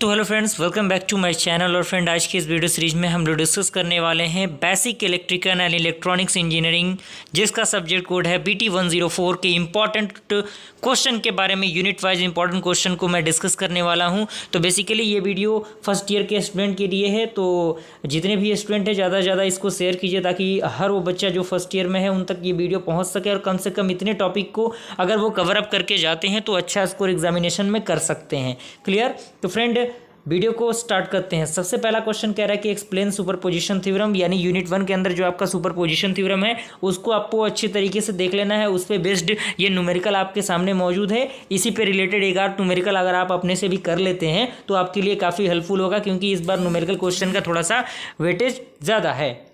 तो hello friends, welcome back to my channel. और friend, आज की इस वीडियो सीरीज में हम लोग डिस्कस करने वाले हैं basic electrical and electronics engineering, जिसका सब्जेक्ट कोड है BT 104 के इंपॉर्टेंट क्वेश्चन के बारे में। यूनिट वाइज इंपॉर्टेंट क्वेश्चन को मैं डिस्कस करने वाला हूं। तो बेसिकली ये वीडियो फर्स्ट ईयर के स्टूडेंट के लिए है, तो जितने भी स्टूडेंट हैं ज़्यादा से ज़्यादा इसको शेयर कीजिए ताकि हर वो बच्चा जो फर्स्ट ईयर में है उन तक ये वीडियो पहुँच सके और कम से कम इतने टॉपिक को अगर वो कवर अप करके जाते हैं तो अच्छा स्कोर एग्जामिनेशन में कर सकते हैं। क्लियर? तो फ्रेंड, वीडियो को स्टार्ट करते हैं। सबसे पहला क्वेश्चन कह रहा है कि एक्सप्लेन सुपरपोजिशन थ्योरम, यानी यूनिट 1 के अंदर जो आपका सुपरपोजिशन थ्योरम है उसको आपको अच्छी तरीके से देख लेना है। उस पर बेस्ड ये न्यूमेरिकल आपके सामने मौजूद है। इसी पे रिलेटेड एक आध न्यूमेरिकल अगर आप अपने से भी कर लेते हैं तो आपके लिए काफ़ी हेल्पफुल होगा, क्योंकि इस बार न्यूमेरिकल क्वेश्चन का थोड़ा सा वेटेज ज़्यादा है।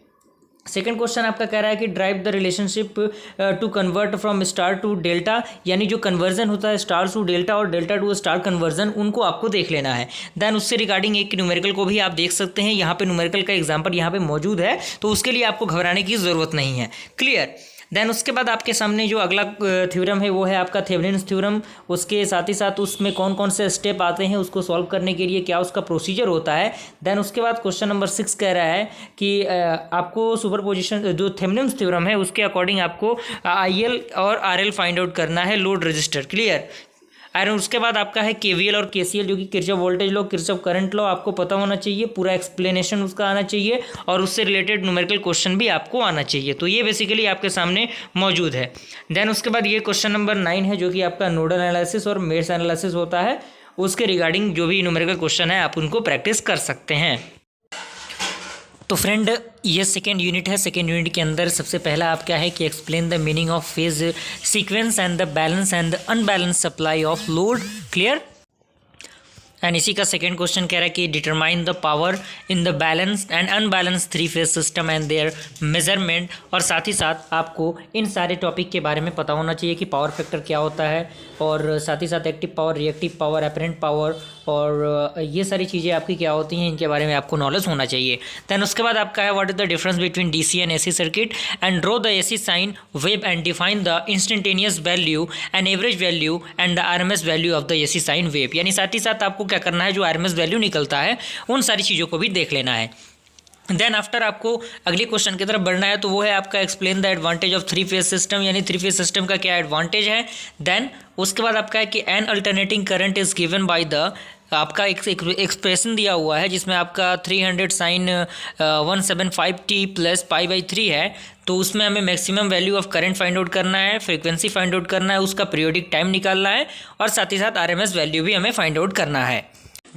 सेकेंड क्वेश्चन आपका कह रहा है कि derive the relationship to convert from star to delta, यानी जो कन्वर्जन होता है स्टार टू डेल्टा और डेल्टा टू स्टार कन्वर्जन, उनको आपको देख लेना है। देन उससे रिगार्डिंग एक न्यूमेरिकल को भी आप देख सकते हैं। यहाँ पे न्यूमेरिकल का एग्जांपल यहाँ पे मौजूद है, तो उसके लिए आपको घबराने की ज़रूरत नहीं है। क्लियर? देन उसके बाद आपके सामने जो अगला थ्योरम है वो है आपका थेवेनिन्स थ्योरम। उसके साथ ही साथ उसमें कौन कौन से स्टेप आते हैं, उसको सॉल्व करने के लिए क्या उसका प्रोसीजर होता है। देन उसके बाद क्वेश्चन नंबर 6 कह रहा है कि आपको सुपरपोजिशन जो थेवेनिन्स थ्योरम है उसके अकॉर्डिंग आपको IL और RL फाइंड आउट करना है, लोड रजिस्टर। क्लियर? और उसके बाद आपका है KVL और KCL, जो कि Kirchhoff voltage law, Kirchhoff current law आपको पता होना चाहिए, पूरा एक्सप्लेनेशन उसका आना चाहिए और उससे रिलेटेड न्यूमेरिकल क्वेश्चन भी आपको आना चाहिए। तो ये बेसिकली आपके सामने मौजूद है। देन उसके बाद ये क्वेश्चन नंबर 9 है, जो कि आपका नोडल एनालिसिस और मेश एनालिसिस होता है। उसके रिगार्डिंग जो भी न्यूमेरिकल क्वेश्चन है आप उनको प्रैक्टिस कर सकते हैं। तो फ्रेंड, ये सेकेंड यूनिट है। सेकेंड यूनिट के अंदर सबसे पहला आप क्या है कि explain the meaning of phase sequence and the balance and the unbalance supply of load. Clear? And इसी का सेकेंड क्वेश्चन कह रहा है कि determine the power in the balance and unbalance 3 phase system and there measurement. और साथ ही साथ आपको इन सारे टॉपिक के बारे में पता होना चाहिए कि पावर फैक्टर क्या होता है, और साथ ही साथ active power, reactive power, apparent power, और ये सारी चीज़ें आपकी क्या होती हैं, इनके बारे में आपको नॉलेज होना चाहिए। दैन उसके बाद आपका है what is the difference between DC and AC circuit and draw the AC sine wave and define the instantaneous value and average value and the RMS value of the AC sine wave. यानी साथ ही साथ आपको क्या करना है, जो RMS value निकलता है उन सारी चीज़ों को भी देख लेना है। देन आफ्टर आपको अगले क्वेश्चन की तरफ बढ़ना है, तो वो है आपका explain the advantage of 3 phase system, यानी 3 फेज सिस्टम का क्या एडवांटेज है। देन उसके बाद आपका है कि N alternating current is given by the, आपका एक एक्सप्रेशन दिया हुआ है जिसमें आपका 300 साइन 175t प्लस π/3 है। तो उसमें हमें maximum value of current find out करना है, फ्रीक्वेंसी फाइंड आउट करना है, उसका पीरियोडिक टाइम निकालना है और साथ ही साथ RMS वैल्यू भी हमें फाइंड आउट करना है।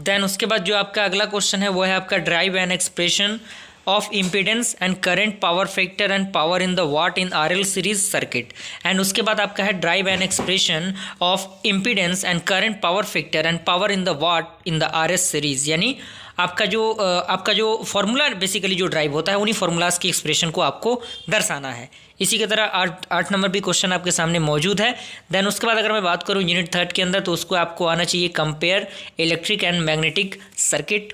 देन उसके बाद जो आपका अगला क्वेश्चन है वो है आपका drive an expression of impedance and current power factor and power in the watt in RL series circuit। And उसके बाद आपका है drive an expression of impedance and current power factor and power in the watt in the RS series, यानी आपका जो formula basically जो drive होता है उन्हीं फार्मूलाज की एक्सप्रेशन को आपको दर्शाना है। इसी की तरह 8 नंबर भी क्वेश्चन आपके सामने मौजूद है। देन उसके बाद अगर मैं बात करूँ यूनिट 3 के अंदर, तो उसको आपको आना चाहिए compare electric and magnetic circuit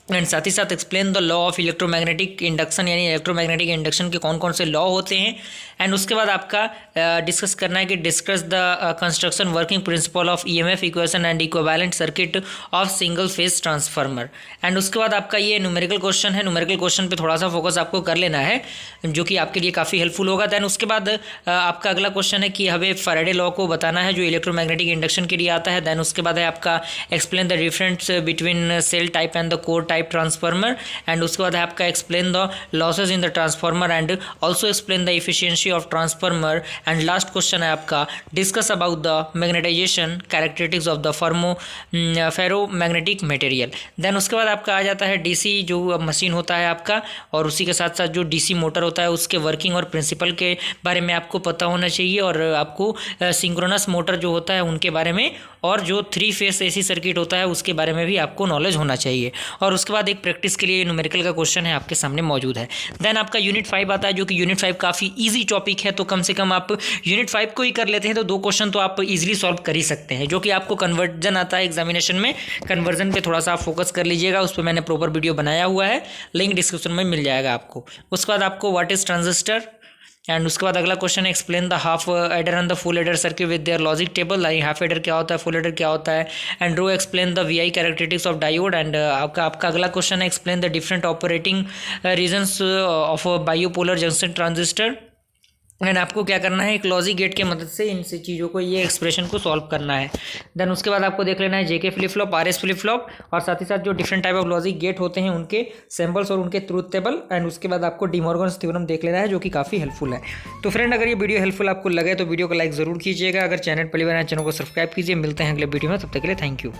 and साथ ही साथ explain the law of electromagnetic induction, यानी इलेक्ट्रोमैग्नेटिक इंडक्शन के कौन कौन से लॉ होते हैं। एंड उसके बाद आपका डिस्कस करना है कि discuss the construction working principle of EMF equation and equivalent circuit of single phase transformer. And उसके बाद आपका ये न्यूमेरिकल क्वेश्चन है। न्यूमेरिकल क्वेश्चन पे थोड़ा सा फोकस आपको कर लेना है, जो कि आपके लिए काफ़ी हेल्पफुल होगा। दैन उसके बाद आपका अगला क्वेश्चन है कि हमें फैराडे लॉ को बताना है, जो इलेक्ट्रोमैग्नेटिक इंडक्शन के लिए आता है। दैन उसके बाद है आपका explain the difference between shell type and the core type transformer. And उसके बाद है आपका explain the losses in the transformer and also explain the efficiency of transformer. And last question है आपका discuss about the magnetization characteristics of the ferromagnetic material. Then उसके बाद आपका आ जाता है DC जो मशीन होता है आपका, और उसी के साथ साथ जो DC मोटर होता है उसके वर्किंग और प्रिंसिपल के बारे में आपको पता होना चाहिए, और आपको सिंक्रोनस मोटर जो होता है उनके बारे में, और जो 3 फेज AC सर्किट होता है उसके बारे में भी आपको नॉलेज होना चाहिए। और उसके बाद एक प्रैक्टिस के लिए न्यूमेरिकल का क्वेश्चन है आपके सामने मौजूद है। देन आपका यूनिट 5 आता है, जो कि यूनिट 5 काफ़ी इजी टॉपिक है, तो कम से कम आप यूनिट 5 को ही कर लेते हैं तो 2 क्वेश्चन तो आप इजीली सॉल्व कर ही सकते हैं। जो कि आपको कन्वर्जन आता है एग्जामिनेशन में, कन्वर्जन पे थोड़ा सा आप फोकस कर लीजिएगा, उस पर मैंने प्रॉपर वीडियो बनाया हुआ है, लिंक डिस्क्रिप्शन में मिल जाएगा आपको। उसके बाद आपको व्हाट इज ट्रांजिस्टर, एंड उसके बाद अगला क्वेश्चन है explain the half adder and the full adder circuit with their logic table. Like half adder क्या होता है, फुल एडर क्या होता है, and draw explain the VI characteristics of diode. And आपका अगला क्वेश्चन है explain the different operating regions of bipolar junction transistor. And आपको क्या करना है, एक लॉजिक गेट की मदद से इन चीज़ों को, ये एक्सप्रेशन को सॉल्व करना है। देन उसके बाद आपको देख लेना है JK flip flop, RS flip flop, और साथ ही साथ जो different type of logic gate होते हैं उनके सिंबल्स और उनके ट्रूथ टेबल। एंड उसके बाद आपको डी मॉर्गन्स थ्योरम देख लेना है जो कि काफ़ी हेल्पफुल है। तो फ्रेंड, अगर ये वीडियो हेल्पफुल आपको लगे तो वीडियो को लाइक ज़रूर कीजिएगा। अगर चैनल पहली बार चैनल को सब्सक्राइब कीजिए। मिलते हैं अगले वीडियो में, तब तक के लिए थैंक यू।